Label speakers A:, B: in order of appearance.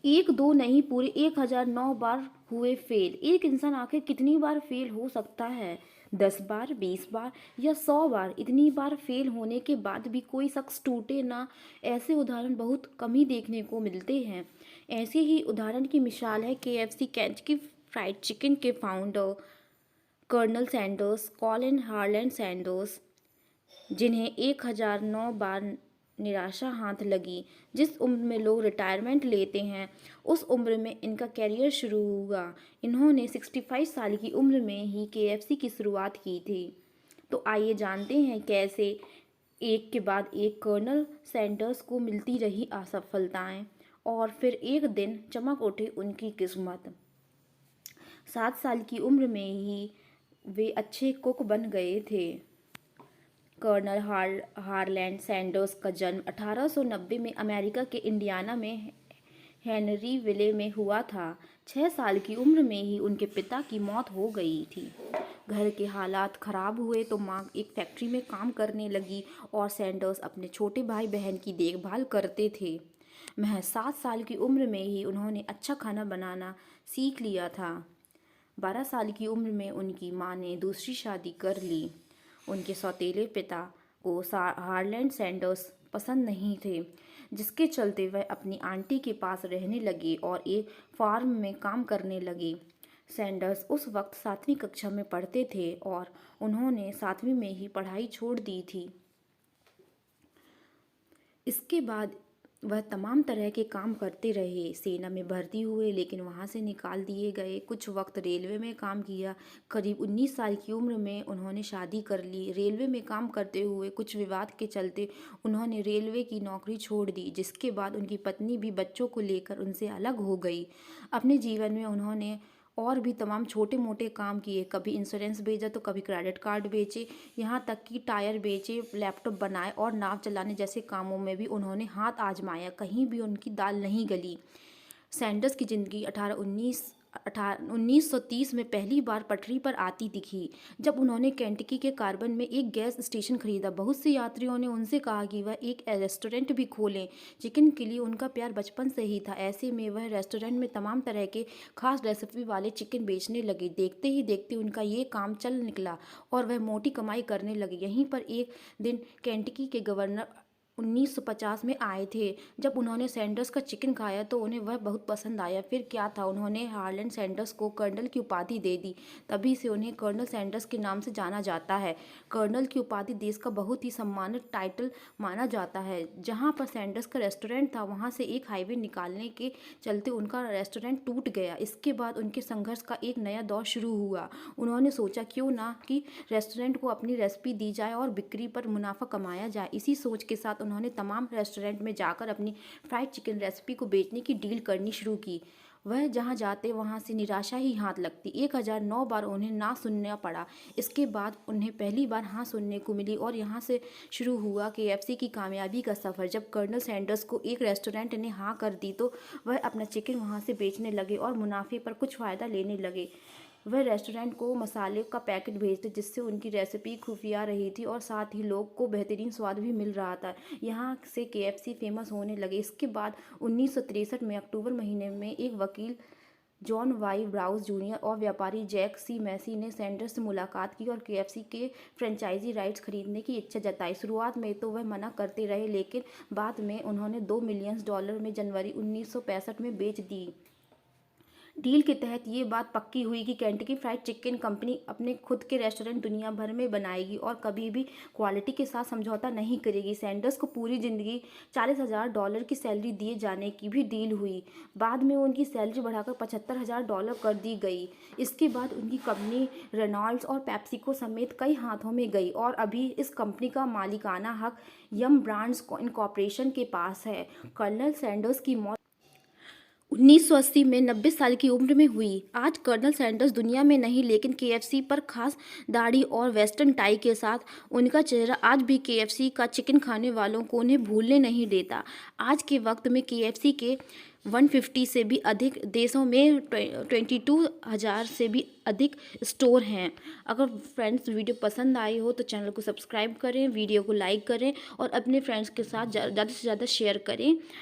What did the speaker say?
A: एक दो नहीं, पूरे 1009 बार हुए फेल। एक इंसान आखिर कितनी बार फेल हो सकता है? 10 बार, 20 बार या 100 बार? इतनी बार फेल होने के बाद भी कोई शख्स टूटे ना, ऐसे उदाहरण बहुत कम ही देखने को मिलते हैं। ऐसे ही उदाहरण की मिसाल है केएफसी, केंटकी फ्राइड चिकन के founder Colonel Sanders, Colin Harland Sanders, जिन्हें 1009 बार निराशा हाथ लगी। जिस उम्र में लोग रिटायरमेंट लेते हैं उस उम्र में इनका करियर शुरू हुआ। इन्होंने 65 साल की उम्र में ही केएफसी की शुरुआत की थी। तो आइए जानते हैं कैसे एक के बाद एक कर्नल सैंडर्स को मिलती रही असफलताएं और फिर एक दिन चमक उठे उनकी किस्मत। 7 साल की उम्र में ही वे अच्छे कुक बन गए थे। कर्नल हारलैंड सैंडर्स का जन्म 1890 में अमेरिका के इंडियाना में हेनरीविले में हुआ था। 6 साल की उम्र में ही उनके पिता की मौत हो गई थी। घर के हालात खराब हुए तो माँ एक फैक्ट्री में काम करने लगी और सैंडर्स अपने छोटे भाई बहन की देखभाल करते थे। महज 7 साल की उम्र में ही उन्होंने अच्छा खाना बनाना सीख लिया था। 12 साल की उम्र में उनकी माँ ने दूसरी शादी कर ली। उनके सौतेले पिता को हारलैंड सैंडर्स पसंद नहीं थे, जिसके चलते वह अपनी आंटी के पास रहने लगे और एक फार्म में काम करने लगे। सैंडर्स उस वक्त 7वीं कक्षा में पढ़ते थे और उन्होंने 7वीं में ही पढ़ाई छोड़ दी थी। इसके बाद वह तमाम तरह के काम करते रहे। सेना में भर्ती हुए लेकिन वहां से निकाल दिए गए। कुछ वक्त रेलवे में काम किया। करीब 19 साल की उम्र में उन्होंने शादी कर ली। रेलवे में काम करते हुए कुछ विवाद के चलते उन्होंने रेलवे की नौकरी छोड़ दी, जिसके बाद उनकी पत्नी भी बच्चों को लेकर उनसे अलग हो गई। अपने जीवन में उन्होंने और भी तमाम छोटे मोटे काम किए। कभी इंश्योरेंस भेजा तो कभी क्रेडिट कार्ड बेचे, यहाँ तक कि टायर बेचे, लैपटॉप बनाए और नाव चलाने जैसे कामों में भी उन्होंने हाथ आजमाया। कहीं भी उनकी दाल नहीं गली। सैंडर्स की जिंदगी 1930 में पहली बार पटरी पर आती दिखी, जब उन्होंने केंटकी के कार्बन में एक गैस स्टेशन खरीदा। बहुत से यात्रियों ने उनसे कहा कि वह एक रेस्टोरेंट भी खोलें। चिकन के लिए उनका प्यार बचपन से ही था। ऐसे में वह रेस्टोरेंट में तमाम तरह के खास रेसिपी वाले चिकन बेचने लगे। देखते ही देखते उनका ये काम चल निकला और वह मोटी कमाई करने लगे। यहीं पर एक दिन केंटकी के गवर्नर 1950 में आए थे। जब उन्होंने सैंडर्स का चिकन खाया तो उन्हें वह बहुत पसंद आया। फिर क्या था, उन्होंने हार्लैंड सैंडर्स को कर्नल की उपाधि दे दी। तभी से उन्हें कर्नल सैंडर्स के नाम से जाना जाता है। कर्नल की उपाधि देश का बहुत ही सम्मानित टाइटल माना जाता है। जहां पर सैंडर्स का रेस्टोरेंट था वहां से एक हाईवे निकालने के चलते उनका रेस्टोरेंट टूट गया। इसके बाद उनके संघर्ष का एक नया दौर शुरू हुआ। उन्होंने सोचा क्यों ना कि रेस्टोरेंट को अपनी रेसिपी दी जाए और बिक्री पर मुनाफा कमाया जाए। इसी सोच के साथ उन्होंने तमाम रेस्टोरेंट में जाकर अपनी फ्राइड चिकन रेसिपी को बेचने की डील करनी शुरू की। वह जहां जाते वहां से निराशा ही हाथ लगती। 1009 बार उन्हें ना सुनना पड़ा। इसके बाद उन्हें पहली बार हाँ सुनने को मिली और यहाँ से शुरू हुआ केएफसी की कामयाबी का सफ़र। जब कर्नल सैंडर्स को एक रेस्टोरेंट ने हाँ कर दी तो वह अपना चिकन वहाँ से बेचने लगे और मुनाफे पर कुछ फ़ायदा लेने लगे। वह रेस्टोरेंट को मसाले का पैकेट भेजते जिससे उनकी रेसिपी खुफिया रही थी और साथ ही लोग को बेहतरीन स्वाद भी मिल रहा था। यहाँ से केएफसी फेमस होने लगे। इसके बाद 1963 में अक्टूबर महीने में एक वकील जॉन वाई ब्राउज जूनियर और व्यापारी जैक सी मैसी ने सैंडर्स से मुलाकात की और केएफसी के फ्रेंचाइजी राइट्स खरीदने की इच्छा जताई। शुरुआत में तो वह मना करते रहे लेकिन बाद में उन्होंने $2 मिलियन में जनवरी 1965 में बेच दी। डील के तहत ये बात पक्की हुई कि केंटकी फ्राइड चिकन कंपनी अपने खुद के रेस्टोरेंट दुनिया भर में बनाएगी और कभी भी क्वालिटी के साथ समझौता नहीं करेगी। सैंडर्स को पूरी जिंदगी $40,000 की सैलरी दिए जाने की भी डील हुई। बाद में उनकी सैलरी बढ़ाकर $75,000 कर दी गई। इसके बाद उनकी कंपनी रेनॉल्ड्स और पेप्सिको समेत कई हाथों में गई और अभी इस कंपनी का मालिकाना हक यम ब्रांड्स इनकॉर्पोरेशन के पास है। कर्नल सैंडर्स की मौत 1980 में 90 साल की उम्र में हुई। आज कर्नल सैंडर्स दुनिया में नहीं लेकिन केएफसी पर खास दाढ़ी और वेस्टर्न टाई के साथ उनका चेहरा आज भी केएफसी का चिकन खाने वालों को उन्हें भूलने नहीं देता। आज के वक्त में केएफसी के 150 से भी अधिक देशों में 22,000 से भी अधिक स्टोर हैं। अगर फ्रेंड्स वीडियो पसंद आई हो तो चैनल को सब्सक्राइब करें, वीडियो को लाइक करें और अपने फ्रेंड्स के साथ ज़्यादा से ज़्यादा शेयर करें।